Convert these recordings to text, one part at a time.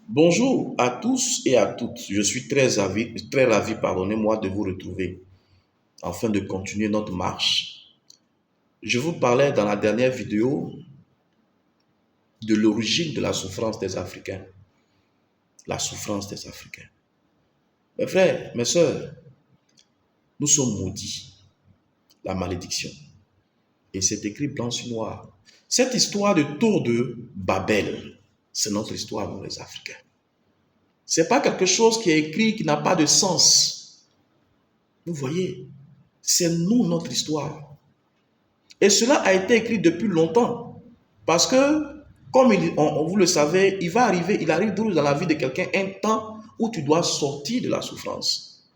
Bonjour à tous et à toutes. Je suis très ravi, pardonnez-moi, de vous retrouver afin de continuer notre marche. Je vous parlais dans la dernière vidéo de l'origine de la souffrance des Africains. La souffrance des Africains. Mes frères, mes sœurs, nous sommes maudits. La malédiction. Et c'est écrit blanc sur noir. Cette histoire de tour de Babel, c'est notre histoire, nous les Africains. C'est pas quelque chose qui est écrit, qui n'a pas de sens. Vous voyez, c'est nous, notre histoire. Et cela a été écrit depuis longtemps. Parce que, comme vous le savez, il arrive dans la vie de quelqu'un un temps où tu dois sortir de la souffrance.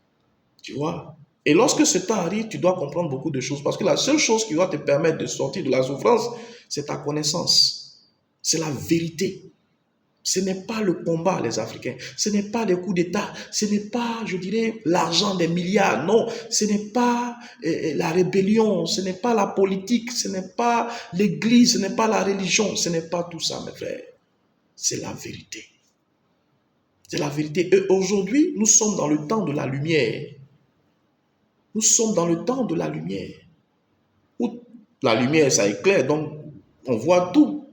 Tu vois? Et lorsque ce temps arrive, tu dois comprendre beaucoup de choses. Parce que la seule chose qui va te permettre de sortir de la souffrance, c'est ta connaissance. C'est la vérité. Ce n'est pas le combat, les Africains. Ce n'est pas les coups d'État. Ce n'est pas, je dirais, l'argent des milliards. Non, ce n'est pas la rébellion. Ce n'est pas la politique. Ce n'est pas l'église. Ce n'est pas la religion. Ce n'est pas tout ça, mes frères. C'est la vérité. C'est la vérité. Et aujourd'hui, nous sommes dans le temps de la lumière. Nous sommes dans le temps de la lumière. Où la lumière, ça éclaire. Donc, on voit tout.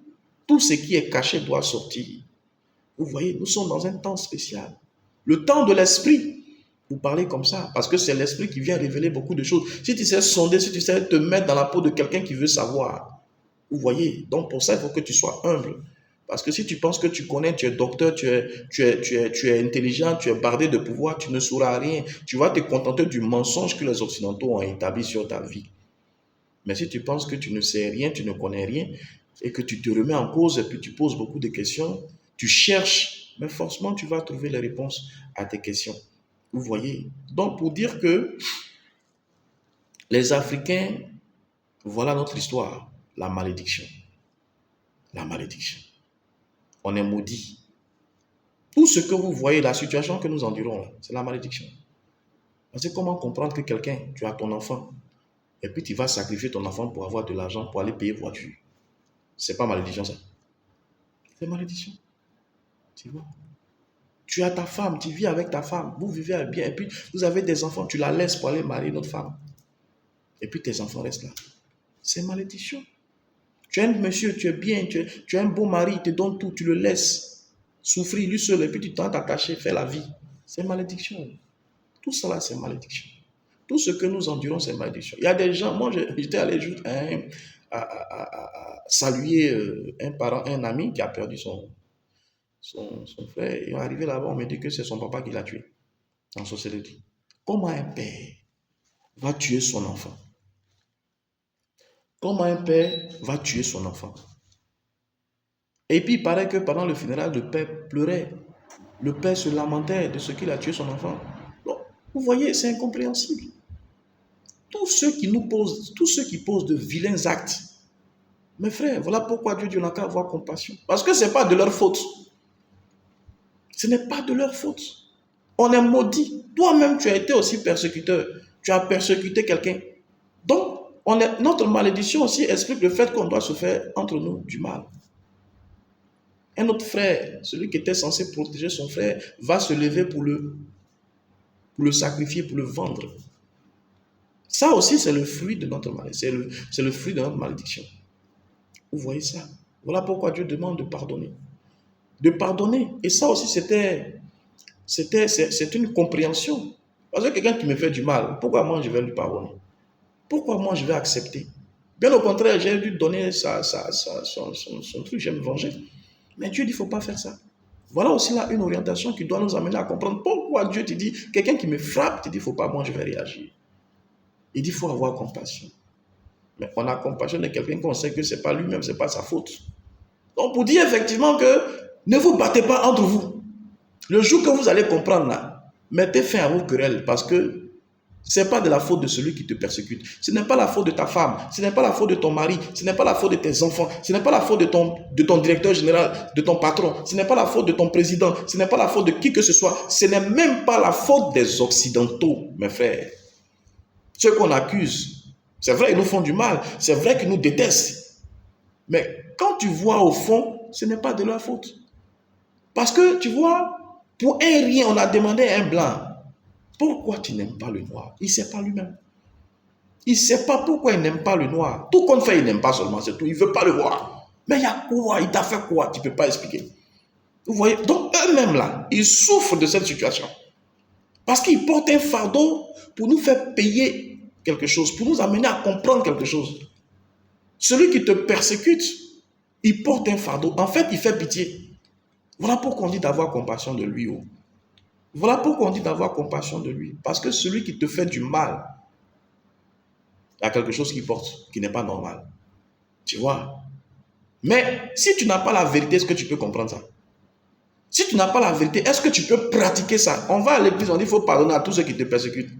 Tout ce qui est caché doit sortir. Vous voyez, nous sommes dans un temps spécial. Le temps de l'esprit. Vous parlez comme ça, parce que c'est l'esprit qui vient révéler beaucoup de choses. Si tu sais sonder, si tu sais te mettre dans la peau de quelqu'un qui veut savoir. Vous voyez, donc pour ça, il faut que tu sois humble. Parce que si tu penses que tu connais, tu es docteur, tu es intelligent, tu es bardé de pouvoir, tu ne sauras rien. Tu vas te contenter du mensonge que les Occidentaux ont établi sur ta vie. Mais si tu penses que tu ne sais rien, tu ne connais rien, et que tu te remets en cause, et puis tu poses beaucoup de questions, tu cherches, mais forcément tu vas trouver les réponses à tes questions. Vous voyez? Donc pour dire que les Africains, voilà notre histoire, la malédiction. La malédiction. On est maudit. Tout ce que vous voyez, la situation que nous endurons, c'est la malédiction. Parce que comment comprendre que quelqu'un, tu as ton enfant, et puis tu vas sacrifier ton enfant pour avoir de l'argent, pour aller payer voiture. C'est pas malédiction ça. C'est malédiction. Tu vois? Tu as ta femme, tu vis avec ta femme, vous vivez bien, et puis vous avez des enfants, tu la laisses pour aller marier une autre femme. Et puis tes enfants restent là. C'est malédiction. Tu es un monsieur, tu es bien, tu es un beau mari, il te donne tout, tu le laisses souffrir lui seul, et puis tu t'en t'attacher, faire la vie. C'est malédiction. Tout cela, c'est malédiction. Tout ce que nous endurons, c'est malédiction. Il y a des gens, moi j'étais allé juste à saluer un parent, un ami qui a perdu son frère. Et arrivé là-bas, on me dit que c'est son papa qui l'a tué en sorcellerie. Comment un père va tuer son enfant? Comment un père va tuer son enfant? Et puis il paraît que pendant le funérail, le père pleurait. Le père se lamentait de ce qu'il a tué son enfant. Donc, vous voyez, c'est incompréhensible. Tous ceux qui posent de vilains actes, mes frères, voilà pourquoi Dieu n'a qu'à avoir compassion. Parce que ce n'est pas de leur faute. Ce n'est pas de leur faute. On est maudit. Toi-même, tu as été aussi persécuteur. Tu as persécuté quelqu'un. Donc, notre malédiction aussi explique le fait qu'on doit se faire entre nous du mal. Un autre frère, celui qui était censé protéger son frère, va se lever pour le sacrifier, pour le vendre. Ça aussi, c'est le fruit de notre malédiction. C'est le fruit de notre malédiction. Vous voyez ça? Voilà pourquoi Dieu demande de pardonner. De pardonner. Et ça aussi, c'est une compréhension. Parce que quelqu'un qui me fait du mal, pourquoi moi je vais lui pardonner? Pourquoi moi je vais accepter? Bien au contraire, j'ai dû donner son truc, je vais me venger. Mais Dieu dit, il ne faut pas faire ça. Voilà aussi là une orientation qui doit nous amener à comprendre pourquoi Dieu te dit, quelqu'un qui me frappe, te dit, il ne faut pas, moi je vais réagir. Il dit, il faut avoir compassion. Mais on a compassion de quelqu'un qu'on sait que ce n'est pas lui-même, ce n'est pas sa faute. Donc pour dire effectivement que ne vous battez pas entre vous. Le jour que vous allez comprendre là, mettez fin à vos querelles parce que ce n'est pas de la faute de celui qui te persécute. Ce n'est pas la faute de ta femme, ce n'est pas la faute de ton mari, ce n'est pas la faute de tes enfants, ce n'est pas la faute de ton directeur général, de ton patron, ce n'est pas la faute de ton président, ce n'est pas la faute de qui que ce soit, ce n'est même pas la faute des Occidentaux, mes frères. Ceux qu'on accuse, c'est vrai, ils nous font du mal, c'est vrai qu'ils nous détestent. Mais quand tu vois au fond, ce n'est pas de leur faute. Parce que, tu vois, pour un rien, on a demandé à un blanc, pourquoi tu n'aimes pas le noir? Il ne sait pas lui-même. Il ne sait pas pourquoi il n'aime pas le noir. Tout compte fait, il n'aime pas seulement, c'est tout. Il ne veut pas le voir. Mais il y a quoi? Il t'a fait quoi? Tu ne peux pas expliquer. Vous voyez? Donc, eux-mêmes, là, ils souffrent de cette situation. Parce qu'ils portent un fardeau pour nous faire payer quelque chose, pour nous amener à comprendre quelque chose. Celui qui te persécute, il porte un fardeau. En fait, il fait pitié. Voilà pourquoi on dit d'avoir compassion de lui. Oh. Voilà pourquoi on dit d'avoir compassion de lui. Parce que celui qui te fait du mal, il y a quelque chose qu'il porte qui n'est pas normal. Tu vois? Mais si tu n'as pas la vérité, est-ce que tu peux comprendre ça? Si tu n'as pas la vérité, est-ce que tu peux pratiquer ça? On va à l'église, on dit qu'il faut pardonner à tous ceux qui te persécutent.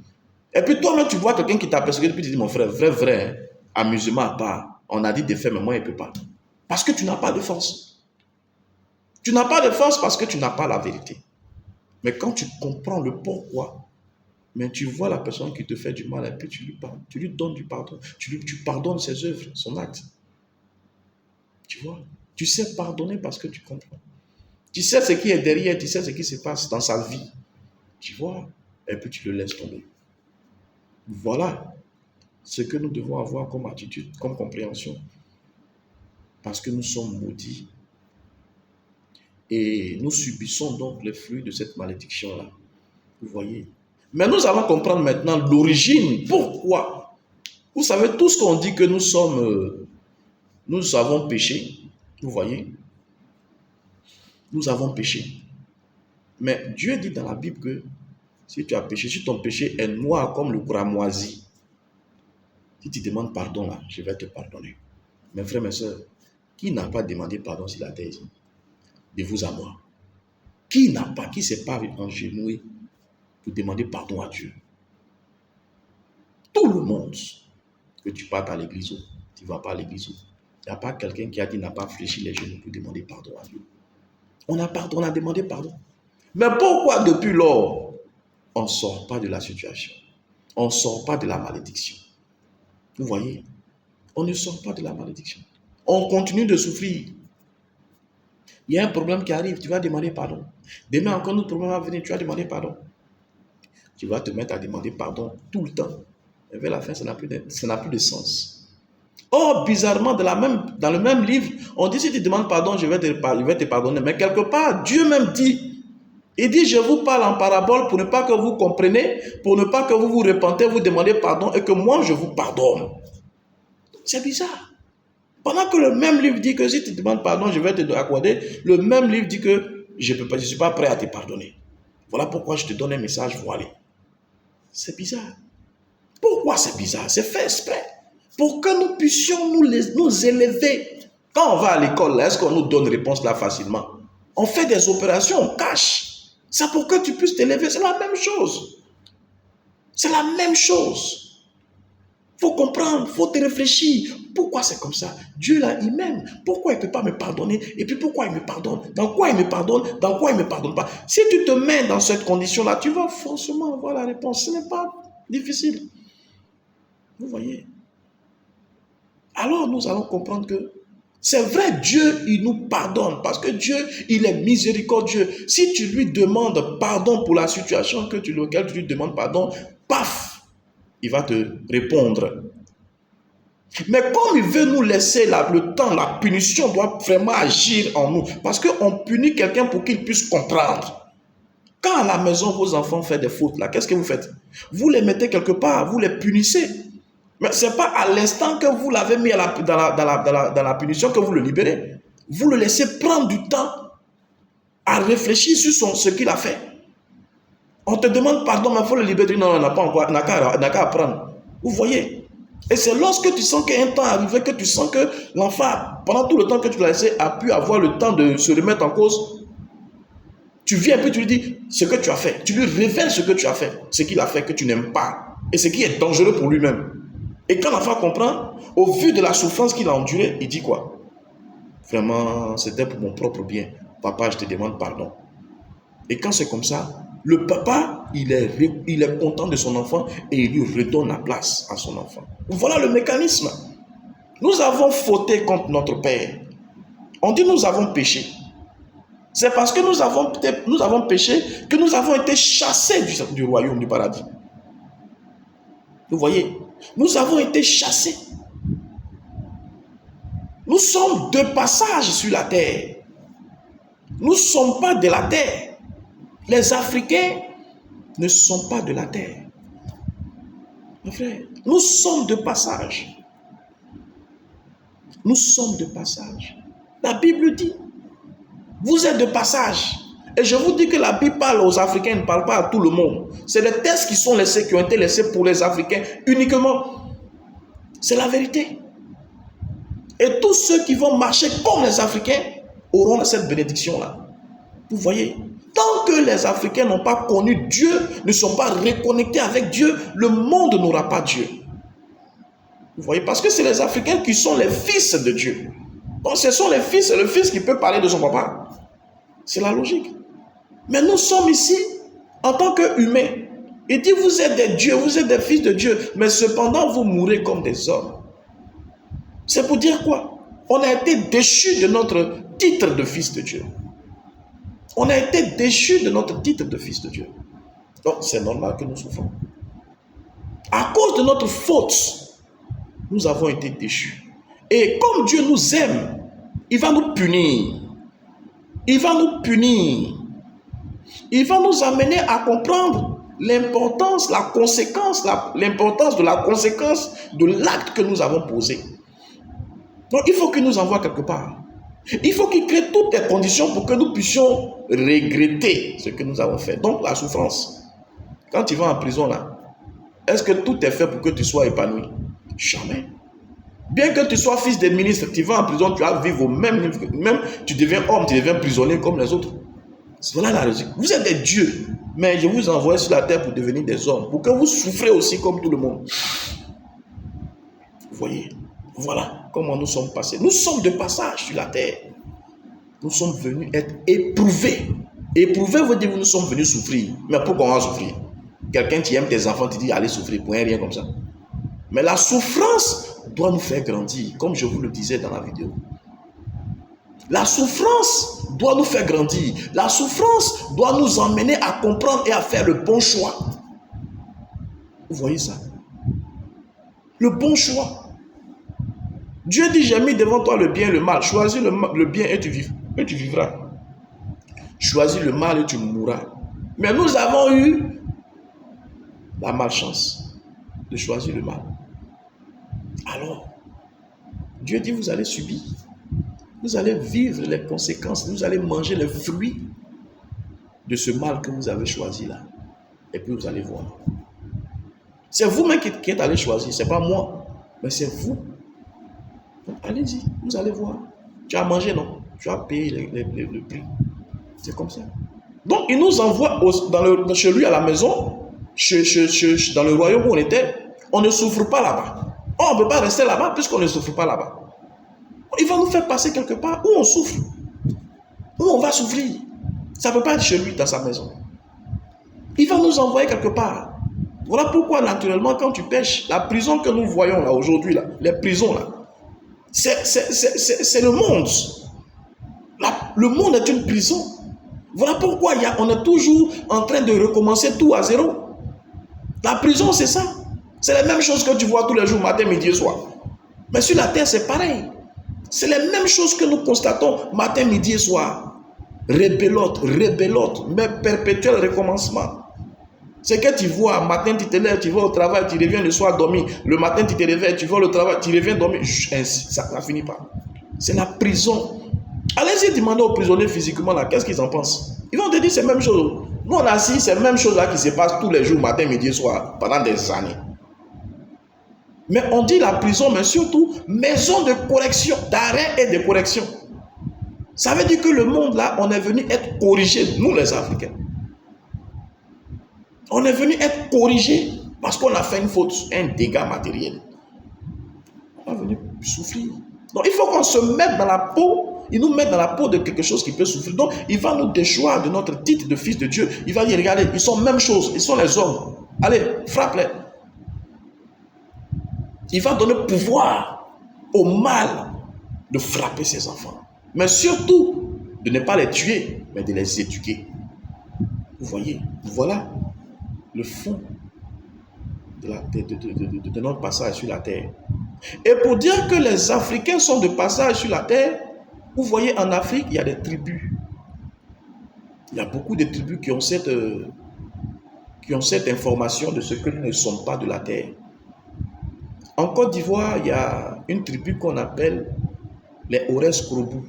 Et puis toi-même, tu vois quelqu'un qui t'a persécuté, puis tu dis, mon frère, vrai, hein, amusement à part. On a dit de faire, mais moi, il ne peut pas. Parce que tu n'as pas de force. Tu n'as pas de force parce que tu n'as pas la vérité. Mais quand tu comprends le pourquoi, mais tu vois la personne qui te fait du mal, et puis tu lui parles, tu lui donnes du pardon, tu pardonnes ses œuvres, son acte. Tu vois? Tu sais pardonner parce que tu comprends. Tu sais ce qui est derrière, tu sais ce qui se passe dans sa vie. Tu vois? Et puis tu le laisses tomber. Voilà ce que nous devons avoir comme attitude, comme compréhension. Parce que nous sommes maudits. Et nous subissons donc les fruits de cette malédiction-là. Vous voyez? Mais nous allons comprendre maintenant l'origine. Pourquoi? Vous savez, tout ce qu'on dit que nous avons péché. Vous voyez? Nous avons péché. Mais Dieu dit dans la Bible que si tu as péché, si ton péché est noir comme le cramoisi, si tu demandes pardon là, je vais te pardonner. Mes frères, mes soeurs, qui n'a pas demandé pardon sur la terre ici? De vous à moi. Qui n'a pas, qui ne s'est pas engenouillé pour demander pardon à Dieu? Tout le monde. Que tu partes à l'église ou tu ne vas pas à l'église. Il n'y a pas quelqu'un qui a dit n'a pas fléchi les genoux pour demander pardon à Dieu. On a demandé pardon. Mais pourquoi depuis lors, on ne sort pas de la situation? On ne sort pas de la malédiction. Vous voyez? On ne sort pas de la malédiction. On continue de souffrir. Il y a un problème qui arrive, tu vas demander pardon. Demain, encore un autre problème va venir, tu vas demander pardon. Tu vas te mettre à demander pardon tout le temps. Et vers la fin, ça n'a plus de sens. Or, bizarrement, dans le même livre, on dit si tu demandes pardon, je vais te pardonner. Mais quelque part, Dieu même dit, il dit, je vous parle en parabole pour ne pas que vous compreniez, pour ne pas que vous vous repentez, vous demandez pardon et que moi, je vous pardonne. C'est bizarre. Pendant que le même livre dit que si tu demandes pardon, je vais te accorder, le même livre dit que je ne suis pas prêt à te pardonner. Voilà pourquoi je te donne un message voilé. C'est bizarre. Pourquoi c'est bizarre? C'est fait exprès. Pour que nous puissions nous élever. Quand on va à l'école, est-ce qu'on nous donne réponse là facilement? On fait des opérations, on cache. C'est pour que tu puisses t'élever. C'est la même chose. C'est la même chose. Il faut comprendre, il faut te réfléchir. Pourquoi c'est comme ça? Dieu là, il m'aime. Pourquoi il ne peut pas me pardonner? Et puis pourquoi il me pardonne? Dans quoi il me pardonne? Dans quoi il ne me pardonne pas? Si tu te mets dans cette condition-là, tu vas forcément avoir la réponse. Ce n'est pas difficile. Vous voyez? Alors nous allons comprendre que c'est vrai, Dieu, il nous pardonne parce que Dieu, il est miséricordieux. Si tu lui demandes pardon pour la situation laquelle tu lui demandes pardon, paf, il va te répondre. Mais comme il veut nous laisser le temps, la punition doit vraiment agir en nous. Parce qu'on punit quelqu'un pour qu'il puisse comprendre. Quand à la maison, vos enfants font des fautes, là, qu'est-ce que vous faites? Vous les mettez quelque part, vous les punissez. Mais ce n'est pas à l'instant que vous l'avez mis dans la punition que vous le libérez. Vous le laissez prendre du temps à réfléchir sur ce qu'il a fait. On te demande pardon, mais il faut le libérer. Non, on n'a pas encore, n'a qu'à apprendre. Vous voyez? Et c'est lorsque tu sens qu'un temps est arrivé, que tu sens que l'enfant, pendant tout le temps que tu l'as laissé, a pu avoir le temps de se remettre en cause. Tu viens et puis tu lui dis ce que tu as fait. Tu lui révèles ce que tu as fait, ce qu'il a fait que tu n'aimes pas et ce qui est dangereux pour lui-même. Et quand l'enfant comprend, au vu de la souffrance qu'il a endurée, il dit quoi? Vraiment, c'était pour mon propre bien. Papa, je te demande pardon. Et quand c'est comme ça, le papa, il est content de son enfant et il lui redonne la place à son enfant. Voilà le mécanisme. Nous avons fauté contre notre Père. On dit nous avons péché. C'est parce que nous avons péché que nous avons été chassés du royaume du paradis. Vous voyez, nous avons été chassés. Nous sommes de passage sur la terre. Nous ne sommes pas de la terre. Les Africains ne sont pas de la terre. Mes frères, nous sommes de passage. Nous sommes de passage. La Bible dit, vous êtes de passage. Et je vous dis que la Bible parle aux Africains, elle ne parle pas à tout le monde. C'est les textes qui sont laissés, qui ont été laissés pour les Africains uniquement. C'est la vérité. Et tous ceux qui vont marcher comme les Africains auront cette bénédiction-là. Vous voyez, tant que les Africains n'ont pas connu Dieu, ne sont pas reconnectés avec Dieu, le monde n'aura pas Dieu. Vous voyez, parce que c'est les Africains qui sont les fils de Dieu. Donc ce sont les fils, c'est le fils qui peut parler de son papa. C'est la logique. Mais nous sommes ici en tant qu'humains. Il dit, vous êtes des dieux, vous êtes des fils de Dieu, mais cependant vous mourrez comme des hommes. C'est pour dire quoi? On a été déchus de notre titre de fils de Dieu. On a été déchus de notre titre de fils de Dieu. Donc c'est normal que nous souffrons. À cause de notre faute, nous avons été déchus. Et comme Dieu nous aime, il va nous punir. Il va nous punir. Il va nous amener à comprendre l'importance, la conséquence, l'importance de la conséquence de l'acte que nous avons posé. Donc il faut qu'il nous envoie quelque part. Il faut qu'il crée toutes les conditions pour que nous puissions regretter ce que nous avons fait. Donc la souffrance. Quand tu vas en prison là, est-ce que tout est fait pour que tu sois épanoui? Jamais. Bien que tu sois fils des ministres, tu vas en prison, tu vas vivre au même, tu deviens homme, tu deviens prisonnier comme les autres. Voilà la raison. Vous êtes des dieux, mais je vous envoie sur la terre pour devenir des hommes, pour que vous souffrez aussi comme tout le monde. Vous voyez, voilà comment nous sommes passés. Nous sommes de passage sur la terre. Nous sommes venus être éprouvés. Éprouver veut dire que nous sommes venus souffrir. Mais pourquoi on va souffrir? Quelqu'un qui aime tes enfants, tu dis allez souffrir pour rien comme ça. Mais la souffrance doit nous faire grandir, comme je vous le disais dans la vidéo. La souffrance doit nous faire grandir. La souffrance doit nous emmener à comprendre et à faire le bon choix. Vous voyez ça? Le bon choix. Dieu dit, j'ai mis devant toi le bien et le mal. Choisis le bien et tu vivras. Choisis le mal et tu mourras. Mais nous avons eu la malchance de choisir le mal. Alors, Dieu dit, vous allez subir. Vous allez vivre les conséquences. Vous allez manger les fruits de ce mal que vous avez choisi là. Et puis vous allez voir. C'est vous-même qui êtes allé choisir. Ce n'est pas moi. Mais c'est vous. Allez-y, vous allez voir. Tu as mangé, non? Tu as payé le prix. C'est comme ça. Donc, il nous envoie chez lui à la maison, dans le royaume où on était. On ne souffre pas là-bas. On ne peut pas rester là-bas puisqu'on ne souffre pas là-bas. Il va nous faire passer quelque part où on souffre. Où on va souffrir. Ça ne peut pas être chez lui, dans sa maison. Il va nous envoyer quelque part. Voilà pourquoi, naturellement, quand tu pêches, la prison que nous voyons là aujourd'hui, là, les prisons là, c'est le monde. Le monde est une prison. Voilà pourquoi on est toujours en train de recommencer tout à zéro. La prison, c'est ça. C'est les mêmes choses que tu vois tous les jours, matin, midi et soir. Mais sur la terre, c'est pareil. C'est les mêmes choses que nous constatons matin, midi et soir. Rébellote, mais perpétuel recommencement. C'est que tu vois, matin tu te lèves, tu vas au travail, tu reviens le soir dormir. Le matin tu te réveilles, tu vas au travail, tu reviens dormir. Ainsi, ça ne finit pas. C'est la prison. Allez-y demander aux prisonniers physiquement là, qu'est-ce qu'ils en pensent. Ils vont te dire c'est la même chose. Nous on a assis, c'est la même chose là qui se passe tous les jours, matin, midi et soir, pendant des années. Mais on dit la prison, mais surtout maison de correction, d'arrêt et de correction. Ça veut dire que le monde là, on est venu être corrigé, nous les Africains. On est venu être corrigé parce qu'on a fait une faute, un dégât matériel. On est venu souffrir. Donc il faut qu'on se mette dans la peau, il nous met dans la peau de quelque chose qui peut souffrir. Donc il va nous déchoir de notre titre de fils de Dieu. Il va dire, regardez, ils sont même chose, ils sont les hommes. Allez, frappe-les. Il va donner pouvoir au mal de frapper ses enfants. Mais surtout, de ne pas les tuer, mais de les éduquer. Vous voyez, voilà le fond de notre passage sur la terre. Et pour dire que les Africains sont de passage sur la terre, vous voyez, en Afrique, il y a des tribus. Il y a beaucoup de tribus qui ont cette information de ce que nous ne sommes pas de la terre. En Côte d'Ivoire, il y a une tribu qu'on appelle les Ores-Krobou.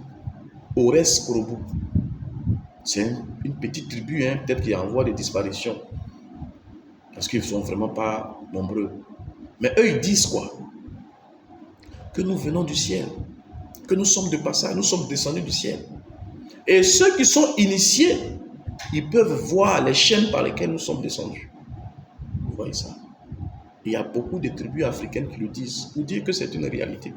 Ores-Krobou. C'est une petite tribu, hein, peut-être qui est en voie de disparition. Parce qu'ils ne sont vraiment pas nombreux. Mais eux, ils disent quoi? Que nous venons du ciel. Que nous sommes de passage, nous sommes descendus du ciel. Et ceux qui sont initiés, ils peuvent voir les chaînes par lesquelles nous sommes descendus. Vous voyez ça? Il y a beaucoup de tribus africaines qui le disent, pour dire que c'est une réalité.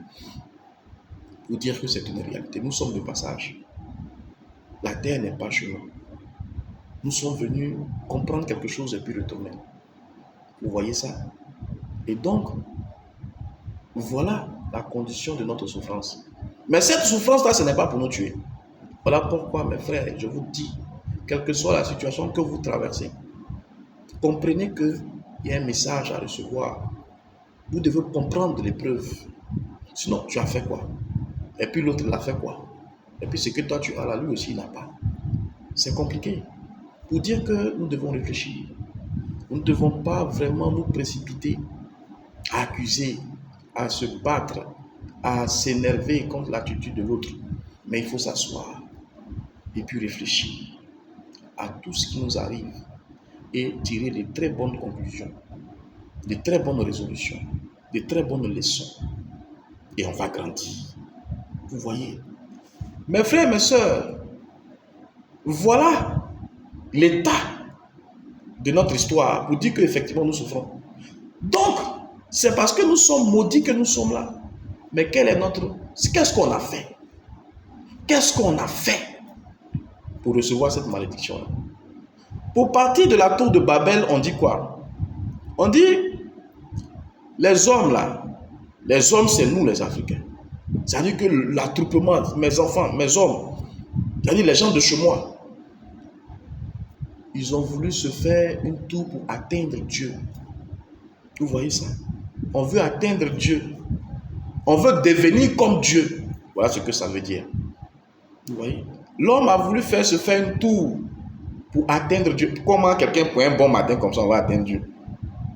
Pour dire que c'est une réalité. Nous sommes de passage. La terre n'est pas chez nous. Nous sommes venus comprendre quelque chose et puis retourner. Vous voyez ça? Et donc, voilà la condition de notre souffrance. Mais cette souffrance-là, ce n'est pas pour nous tuer. Voilà pourquoi, mes frères, je vous dis, quelle que soit la situation que vous traversez, comprenez qu'il y a un message à recevoir. Vous devez comprendre l'épreuve. Sinon, tu as fait quoi? Et puis l'autre, il a fait quoi? Et puis ce que toi, tu as là, lui aussi, il n'a pas. C'est compliqué. Pour dire que nous devons réfléchir. Nous ne devons pas vraiment nous précipiter à accuser, à se battre, à s'énerver contre l'attitude de l'autre. Mais il faut s'asseoir et puis réfléchir à tout ce qui nous arrive et tirer de très bonnes conclusions, de très bonnes résolutions, de très bonnes leçons. Et on va grandir. Vous voyez? Mes frères, mes sœurs, voilà l'état de notre histoire pour dire qu'effectivement nous souffrons. Donc, c'est parce que nous sommes maudits que nous sommes là. Mais qu'est-ce qu'on a fait? Qu'est-ce qu'on a fait pour recevoir cette malédiction-là? Pour partir de la tour de Babel, on dit quoi? On dit, les hommes là, les hommes c'est nous les Africains. C'est-à-dire que l'attroupement, mes enfants, mes hommes, c'est-à-dire les gens de chez moi, ils ont voulu se faire une tour pour atteindre Dieu. Vous voyez ça? On veut atteindre Dieu. On veut devenir comme Dieu. Voilà ce que ça veut dire. Vous voyez? L'homme a voulu se faire une tour pour atteindre Dieu. Comment quelqu'un pour un bon matin comme ça on va atteindre Dieu?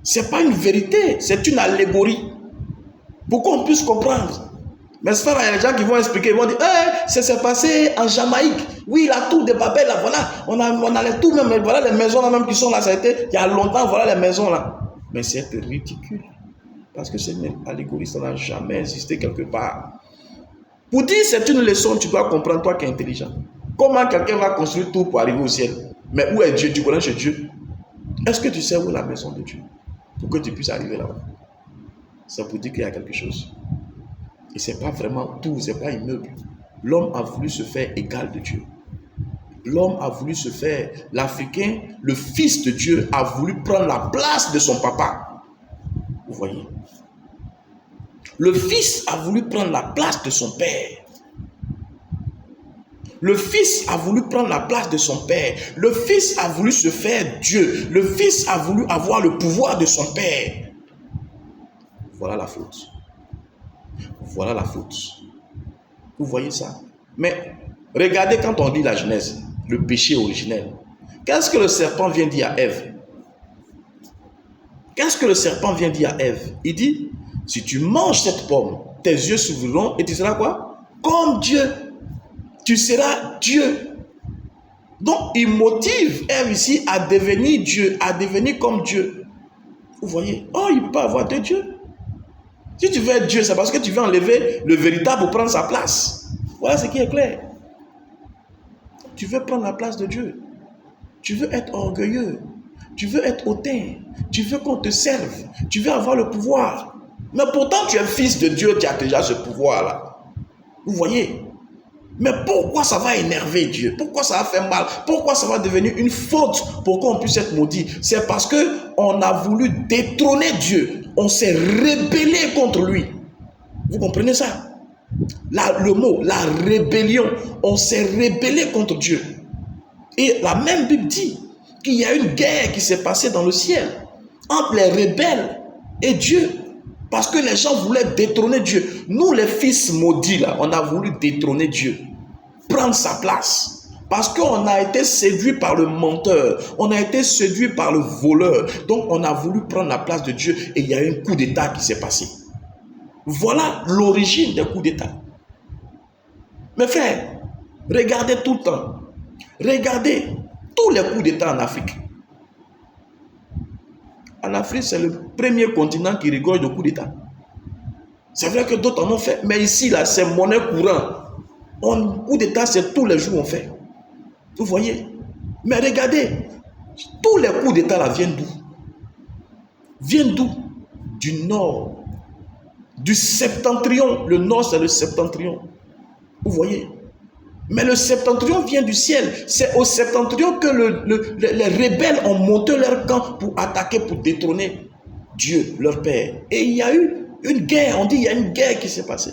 Ce n'est pas une vérité, c'est une allégorie. Pour qu'on puisse comprendre. Mais c'est il y a des gens qui vont expliquer, ils vont dire, ça s'est passé en Jamaïque. Oui, la tour de Babel, là, voilà. On a les tours même, voilà les maisons là même qui sont là, ça a été, il y a longtemps, voilà les maisons là. Mais c'est ridicule. Parce que c'est une allégorie, ça n'a jamais existé quelque part. Pour dire c'est une leçon, tu dois comprendre, toi qui es intelligent. Comment quelqu'un va construire tout pour arriver au ciel? Mais où est Dieu? Tu connais chez Dieu? Est-ce que tu sais où est la maison de Dieu? Pour que tu puisses arriver là-bas. C'est pour dire qu'il y a quelque chose. Et ce n'est pas vraiment tout, ce n'est pas immeuble. L'homme a voulu se faire égal de Dieu. L'homme a voulu se faire, l'Africain, le fils de Dieu, a voulu prendre la place de son papa. Vous voyez? Le fils a voulu prendre la place de son père. Le fils a voulu prendre la place de son père. Le fils a voulu se faire Dieu. Le fils a voulu avoir le pouvoir de son père. Voilà la faute. Voilà la faute. Vous voyez ça? Mais regardez quand on lit la Genèse, le péché originel. Qu'est-ce que le serpent vient dire à Ève? Qu'est-ce que le serpent vient dire à Ève? Il dit, si tu manges cette pomme, tes yeux s'ouvriront et tu seras quoi? Comme Dieu. Tu seras Dieu. Donc, il motive Ève ici à devenir Dieu, à devenir comme Dieu. Vous voyez? Oh, il ne peut pas avoir de Dieu. Si tu veux être Dieu, c'est parce que tu veux enlever le véritable pour prendre sa place. Voilà ce qui est clair. Tu veux prendre la place de Dieu. Tu veux être orgueilleux. Tu veux être hautain. Tu veux qu'on te serve. Tu veux avoir le pouvoir. Mais pourtant, tu es fils de Dieu, tu as déjà ce pouvoir-là. Vous voyez? Mais pourquoi ça va énerver Dieu? Pourquoi ça va faire mal? Pourquoi ça va devenir une faute pour qu'on puisse être maudit? C'est parce qu'on a voulu détrôner Dieu. On s'est rébellé contre lui. Vous comprenez ça? Le mot, la rébellion. On s'est rébellé contre Dieu. Et la même Bible dit qu'il y a une guerre qui s'est passée dans le ciel entre les rebelles et Dieu. Parce que les gens voulaient détrôner Dieu. Nous, les fils maudits, là, on a voulu détrôner Dieu. Prendre sa place. Parce qu'on a été séduit par le menteur. On a été séduit par le voleur. Donc, on a voulu prendre la place de Dieu. Et il y a eu un coup d'état qui s'est passé. Voilà l'origine des coups d'état. Mes frères, regardez tout le temps. Regardez tous les coups d'état en Afrique. En Afrique, c'est le premier continent qui rigole de coups d'état. C'est vrai que d'autres en ont fait. Mais ici, là, c'est monnaie courante. Coup d'état, c'est tous les jours on fait. Vous voyez? Mais regardez, tous les coups d'état là viennent d'où? Viennent d'où? Du nord. Du septentrion. Le nord, c'est le septentrion. Vous voyez? Mais le septentrion vient du ciel. C'est au septentrion que les rebelles ont monté leur camp pour attaquer, pour détrôner Dieu, leur Père. Et il y a eu une guerre. On dit qu'il y a une guerre qui s'est passée.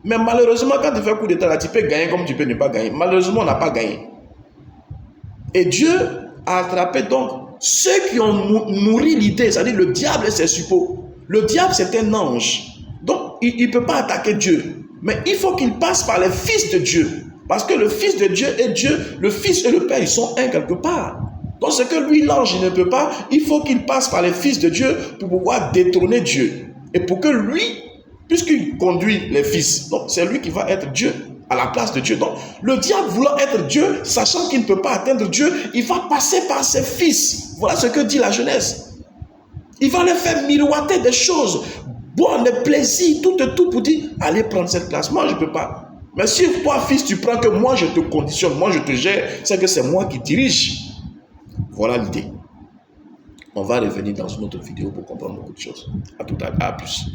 Mais malheureusement, quand tu fais un coup d'état là, tu peux gagner comme tu peux ne pas gagner. Malheureusement, on n'a pas gagné. Et Dieu a attrapé donc ceux qui ont nourri l'idée, c'est-à-dire le diable et ses suppôts. Le diable, c'est un ange. Donc, il ne peut pas attaquer Dieu. Mais il faut qu'il passe par les fils de Dieu. Parce que le fils de Dieu et Dieu, le fils et le père, ils sont un quelque part. Donc, ce que lui, l'ange, il ne peut pas, il faut qu'il passe par les fils de Dieu pour pouvoir détrôner Dieu. Et pour que lui, puisqu'il conduit les fils, donc c'est lui qui va être Dieu à la place de Dieu. Donc, le diable voulant être Dieu, sachant qu'il ne peut pas atteindre Dieu, il va passer par ses fils. Voilà ce que dit la Genèse. Il va les faire miroiter des choses, boire des plaisirs, tout pour dire, allez prendre cette place. Moi, je ne peux pas. Mais si toi, fils, tu prends que moi, je te conditionne, moi, je te gère, c'est que c'est moi qui dirige. Voilà l'idée. On va revenir dans une autre vidéo pour comprendre beaucoup de choses. À tout à l'heure. À plus.